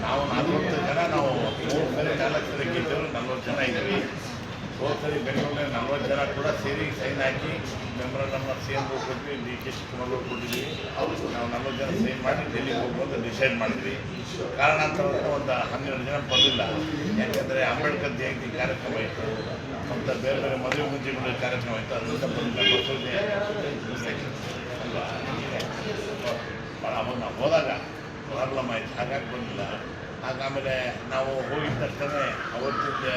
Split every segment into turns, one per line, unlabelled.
ನಾವು 40 ಜನ ನಾವು 3 ಸರಿ 4 ಸರಿ ಗೆದ್ದವರು 40 ಜನ ಇದ್ದೀವಿ. ಹೋದ ಸರಿ ಬೆಂಗಳೂರಿನಲ್ಲಿ 40 ಜನ ಕೂಡ ಸೇರಿ ಸೈನ್ ಹಾಕಿ ಮೆಮೊರಂಡಮ್ನ CM ಕೊಟ್ವಿ, DK ಶಿವಕುಮಾರ್ ಕೊಟ್ಟಿದ್ವಿ. ನಾವು 40 ಜನ ಸೈನ್ ಮಾಡಿ ಡೆಲ್ಲಿಗೆ ಹೋಗುವಂತ ಡಿಸೈಡ್ ಮಾಡಿದ್ವಿ. ಕಾರಣಾಂತರದಿಂದ ಒಂದು 12 ಜನ ಬರಲಿಲ್ಲ. ಯಾಕೆಂದರೆ ಅಂಬೇಡ್ಕರ್ ಜಯಂತಿ ಕಾರ್ಯಕ್ರಮ ಇತ್ತು ಮತ್ತು ಬೇರೆ ಬೇರೆ ಮದುವೆ ಮುಂಚಿನ ಕಾರ್ಯಕ್ರಮ ಇತ್ತು. ಅದರಿಂದ ಬಂದಿಲ್ಲ. ಅಲ್ವಾ ಅವಾಗ ನಾವು ಹೋದಾಗ ಪ್ರಾಬ್ಲಮ್ ಆಯಿತು, ಹಾಗಾಗಿ ಬಂದಿಲ್ಲ. ಆಮೇಲೆ ನಾವು ಹೋಗಿದ ತಕ್ಷಣ ಅವತ್ತಿನ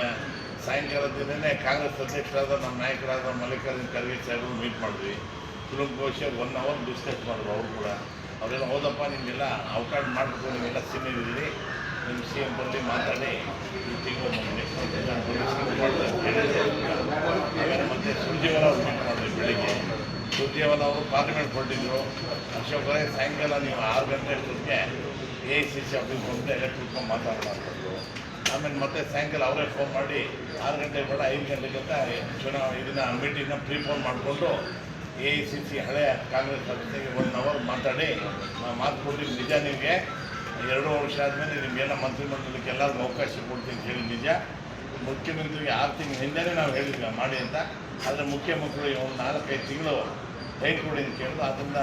ಸಾಯಂಕಾಲದಿಂದಲೇ ಕಾಂಗ್ರೆಸ್ ಅಧ್ಯಕ್ಷರಾದ ನಮ್ಮ ನಾಯಕರಾದ ಮಲ್ಲಿಕಾರ್ಜುನ ಖರ್ಗೆ ಸಾಹೇಬರು ಮೀಟ್ ಮಾಡಿದ್ವಿ. ಕುಲಂಕುಷ 1 ಅವರ್ ಡಿಸ್ಕಸ್ ಮಾಡಿದ್ರು. ಅವರು ಕೂಡ ಅವರೆಲ್ಲ ಹೋದಪ್ಪ ನಿಮಗೆಲ್ಲ ಅವಕಾಶ ಮಾಡಬೇಕು, ನೀವೆಲ್ಲ ಸೀನಿಯರ್ ಇದ್ದೀರಿ, ನಿಮ್ಮ CM ಬರಲಿ ಮಾತಾಡಿ ಈ ತಿಂಗಳು ನೆಕ್ಸ್ಟ್ ಆಮೇಲೆ ಮತ್ತೆ ಸುರ್ಜೇವಾಲ ಅವ್ರು ಮೀಟ್ ಮಾಡಿದ್ವಿ. ಬೆಳಿಗ್ಗೆ ಸುರ್ಜೇವಾಲ ಅವರು ಪಾರ್ಲಿಮೆಂಟ್ ಹೊರಟಿದ್ರು. ಅಶೋಕ್ ಅವರೇ ಸಾಯಂಕಾಲ ನೀವು 6 ಗಂಟೆ ಅಷ್ಟೊತ್ತಿಗೆ AICC ಆಫೀಸ್ ಬಂದು ಎಲೆಕ್ಟ್ರಿಕ್ ಮಾತಾಡೋಣ ಅಂತಂದರು. ಆಮೇಲೆ ಮತ್ತೆ ಸಾಯಂಕಾಲ ಅವರೇ ಫೋನ್ ಮಾಡಿ 6 ಗಂಟೆ ಬೇಡ 5 ಗಂಟೆಗಿಂತ ಇದನ್ನು ಮೀಟಿಂಗ್ನ ಪ್ರೀಫೋನ್ ಮಾಡಿಕೊಂಡು AICC ಹಳೆಯ ಕಾಂಗ್ರೆಸ್ ಸದಸ್ಯರಿಗೆ 1 ಅವರ್ ಮಾತಾಡಿ ಮಾತು ಕೊಟ್ಟಿದ್ದು ನಿಜ. ನಿಮಗೆ 2 ವರ್ಷ ಆದಮೇಲೆ ನಿಮಗೆಲ್ಲ ಮಂತ್ರಿಮಂಡಲಕ್ಕೆ ಎಲ್ಲರಿಗೂ ಅವಕಾಶ ಕೊಡ್ತೀನಿ ಅಂತ ಹೇಳಿ ನಿಜ. ಮುಖ್ಯಮಂತ್ರಿಗೆ 6 ತಿಂಗಳ ಹಿಂದೆಯೇ ನಾವು ಹೇಳಿದ್ವಿ ಮಾಡಿ ಅಂತ. ಆದರೆ ಮುಖ್ಯಮಂತ್ರಿ ಒಂದು 4-5 ತಿಂಗಳು ಟೈಮ್ ಕೊಡಿ ಅಂತ ಕೇಳಿದ್ರು. ಅದರಿಂದ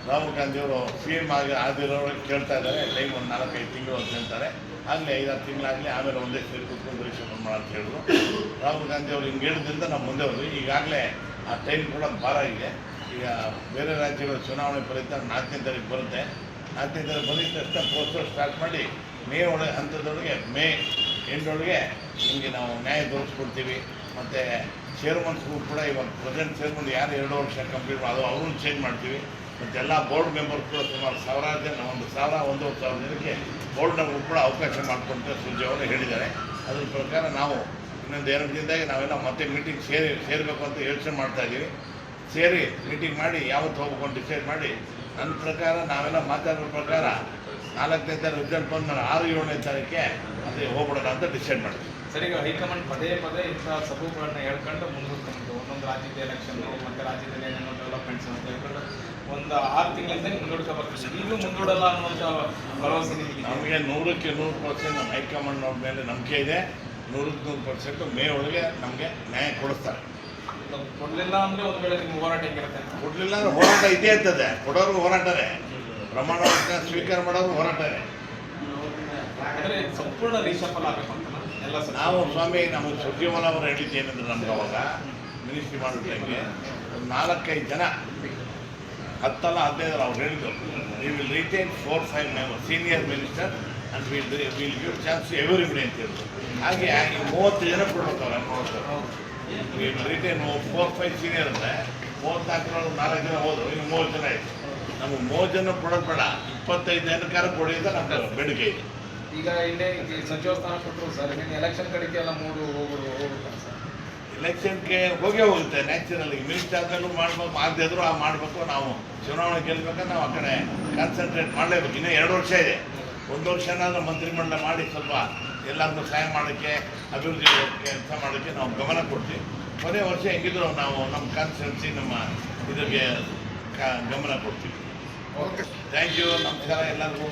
ರಾಹುಲ್ ಗಾಂಧಿಯವರು CM ಆಗಿರೋರಿಗೆ ಕೇಳ್ತಾ ಇದ್ದಾರೆ ಟೈಮ್ ಒಂದು 4-5 ತಿಂಗಳು ಅಂತ ಹೇಳ್ತಾರೆ. ಆಗಲಿ 5-6 ತಿಂಗಳಾಗಲಿ, ಆಮೇಲೆ ಒಂದೇ ಸೇರಿ ಕೂತ್ಕೊಂಡು ಪರೀಕ್ಷೆ ಮಾಡ ಅಂತ ಹೇಳಿದ್ರು. ರಾಹುಲ್ ಗಾಂಧಿ ಅವರು ಹಿಂಗೆ ಹೇಳಿದ್ರಿಂದ ನಾವು ಮುಂದೆ ಹೋದ್ವಿ. ಈಗಾಗಲೇ ಆ ಟೈಮ್ ಕೂಡ ಭಾರ ಇದೆ. ಈಗ ಬೇರೆ ರಾಜ್ಯಗಳ ಚುನಾವಣೆ ಫಲಿತಾಂಶ 4ನೇ ತಾರೀಕು ಬರುತ್ತೆ. 4ನೇ ತಾರೀಕು ಬಂದಿದ್ದ ತಕ್ಷಣ ಪೋಸ್ಟರ್ ಸ್ಟಾರ್ಟ್ ಮಾಡಿ ಮೇ ಹಂತದೊಳಗೆ ಮೇ ಎಂಡೊಳಗೆ ನಿಮಗೆ ನಾವು ನ್ಯಾಯ ದೊರಕಿಸ್ಕೊಡ್ತೀವಿ. ಮತ್ತು ಚೇರ್ಮನ್ಸ್ಗೂ ಕೂಡ ಇವಾಗ ಪ್ರೆಸೆಂಟ್ ಚೇರ್ಮನ್ ಯಾರು 2 ವರ್ಷ ಕಂಪ್ಲೀಟ್ ಅದು ಅವ್ರನ್ನ ಚೇಂಜ್ ಮಾಡ್ತೀವಿ. ಮತ್ತು ಎಲ್ಲ ಬೋರ್ಡ್ ಮೆಂಬರ್ ಕೂಡ ಸುಮಾರು 1000 ಜನ, 1,000-1,500 ಜನಕ್ಕೆ ಬೋರ್ಡ್ನವರು ಕೂಡ ಅವಕಾಶ ಮಾಡಿಕೊಡ್ತಾರೆ ಸುರ್ಜೇವಾಲ ಹೇಳಿದ್ದಾರೆ. ಅದ್ರ ಪ್ರಕಾರ ನಾವು ಇನ್ನೊಂದು 2 ದಿನದಾಗೆ ನಾವೆಲ್ಲ ಮತ್ತೆ ಮೀಟಿಂಗ್ ಸೇರಬೇಕು ಅಂತ ಯೋಚನೆ ಮಾಡ್ತಾಯಿದ್ದೀವಿ. ಸೇರಿ ಮೀಟಿಂಗ್ ಮಾಡಿ ಯಾವತ್ತು ಹೋಗ್ಬೇಕು ಅಂತ ಡಿಸೈಡ್ ಮಾಡಿ ನನ್ನ ಪ್ರಕಾರ ನಾವೆಲ್ಲ ಮಾತಾಡೋ ಪ್ರಕಾರ 4ನೇ ತಾರೀಕು ರಿಸಲ್ಟ್ ಬಂದು ನಾನು 6-7ನೇ ತಾರೀಕಿಗೆ ಅದೇ ಹೋಗ್ಬಿಡೋಣ ಅಂತ ಡಿಸೈಡ್ ಮಾಡ್ತೀವಿ.
ಸರಿ, ಈಗ ಹೈಕಮಾಂಡ್ ಪದೇ ಇಂಥ ಸಭೆಗಳನ್ನ ಹೇಳ್ಕೊಂಡು ಮುಂದುವರ್ಕೊಂಡು ಒಂದೊಂದು ರಾಜ್ಯದ ಎಲೆಕ್ಷನ್ನು ಮತ್ತು ರಾಜ್ಯದಲ್ಲಿ ಏನೇನೋ ಡೆವಲಪ್ಮೆಂಟ್ಸ್ ಅಂತ ಹೇಳ್ಕೊಂಡು ಒಂದು 6 ತಿಂಗಳಿಂದ ಮುಂದೂಡ್ಕೊ ಬರ್ತೀವಿ. ಈಗಲೂ ಮುಂದೂಡಲ್ಲ ಅನ್ನುವಂಥ ಭರವಸೆ
ನಮಗೆ 100% ನಮ್ಮ ಹೈಕಮಾಂಡ್ನವ್ರ ಮೇಲೆ ನಂಬಿಕೆ ಇದೆ. 100% ಮೇ ಒಳಗೆ ನಮಗೆ ನ್ಯಾಯ ಕೊಡಿಸ್ತಾರೆ.
ಕೊಡಲಿಲ್ಲ ಅಂದರೆ ಒಂದು ವೇಳೆ ನಿಮ್ಮ ಹೋರಾಟ ಹೆಂಗಿರುತ್ತೆ?
ಕೊಡಲಿಲ್ಲ ಅಂದರೆ ಹೋರಾಟ ಇದೇ ಇರ್ತದೆ. ಕೊಡೋರು ಹೋರಾಟವೇ, ಪ್ರಮಾಣ ವಚನ ಸ್ವೀಕಾರ ಮಾಡೋರು ಹೋರಾಟವೇ.
ಅಂದರೆ ಸಂಪೂರ್ಣ ರೀಶಫಲ್ ಆಗಬೇಕು ಅಂತ ಎಲ್ಲ
ನಾವು ಸ್ವಾಮಿ ನಮಗೆ ಸುರ್ಜೇವಾಲ ಅವರು ಹೇಳಿದ್ದು ಏನಂದ್ರೆ ನಮ್ಗೆ ಅವಾಗ ಮಿನಿಸ್ಟ್ರಿ ಮಾಡೋಕ್ಕೆ ಒಂದು 4-5 ಜನ 10 ಅಲ್ಲ 15 ಅವ್ರು ಹೇಳಿದ್ರು, we will retain 4-5 members senior minister and will give chance everybody ಅಂತ ಹೇಳಿದ್ರು. ಹಾಗೆ ಈ 30 ಜನ ಕೊಡ್ಬೇಕವ್ರೆ. ವಿಲ್ ರಿಟೈನ್ 4-5 ಸೀನಿಯರ್ ಅಂದರೆ 34 4 ಜನ ಹೋದ್ರು, ಇನ್ನು 30 ಜನ ಆಯಿತು. ನಮಗೆ 30 ಜನ ಕೊಡೋದು ಬೇಡ, 25 ಜನಕ್ಕಾರ ಕೊಡಿದ ನಮ್ಮ ಬೇಡಿಕೆ ಇದೆ.
ಈಗ ಇಲ್ಲೇ ಸಚಿವ ಸ್ಥಾನ ಕೊಟ್ಟರು ಸರ್, ಇನ್ನು ಎಲೆಕ್ಷನ್ ಕಡೆಗೆ ಎಲ್ಲ ಹೋಗ್ಬಿಡ್ತಾರೆ ಸರ್.
ಎಲೆಕ್ಷನ್ಗೆ ಹೋಗುತ್ತೆ ನ್ಯಾಚುರಲ್. ಮಿನಿಸ್ಟರ್ ಆದಮೇಲೂ ಮಾಡ್ಬೇಕು, ಆಗದಿದ್ರು ಮಾಡಬೇಕು. ನಾವು ಚುನಾವಣೆ ಗೆಲ್ಬೇಕಂದ್ರೆ ನಾವು ಆ ಕಡೆ ಕಾನ್ಸಂಟ್ರೇಟ್ ಮಾಡಲೇಬೇಕು. ಇನ್ನೂ 2 ವರ್ಷ ಇದೆ. 1 ವರ್ಷನಾದ್ರೂ ಮಂತ್ರಿಮಂಡಲ ಮಾಡಿ ಸ್ವಲ್ಪ ಎಲ್ಲರನ್ನೂ ಸಹಾಯ ಮಾಡೋಕ್ಕೆ, ಅಭಿವೃದ್ಧಿ ಕೆಲಸ ಮಾಡೋಕ್ಕೆ ನಾವು ಗಮನ ಕೊಡ್ತೀವಿ. ಕೊನೆ ವರ್ಷ ಹೆಂಗಿದ್ರು ನಾವು ನಮ್ಮ ಕಾನ್ಸ್ಟಿಟ್ಯೂನ್ಸಿ ನಮ್ಮ ಇದಕ್ಕೆ ಗಮನ ಕೊಡ್ತೀವಿ. ಓಕೆ, ಥ್ಯಾಂಕ್ ಯು, ನಮಸ್ಕಾರ ಎಲ್ಲರಿಗೂ.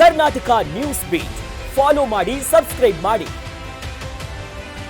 ಕರ್ನಾಟಕ ನ್ಯೂಸ್ ಬೀಟ್ ಫಾಲೋ ಮಾಡಿ, ಸಬ್ಸ್ಕ್ರೈಬ್ ಮಾಡಿ.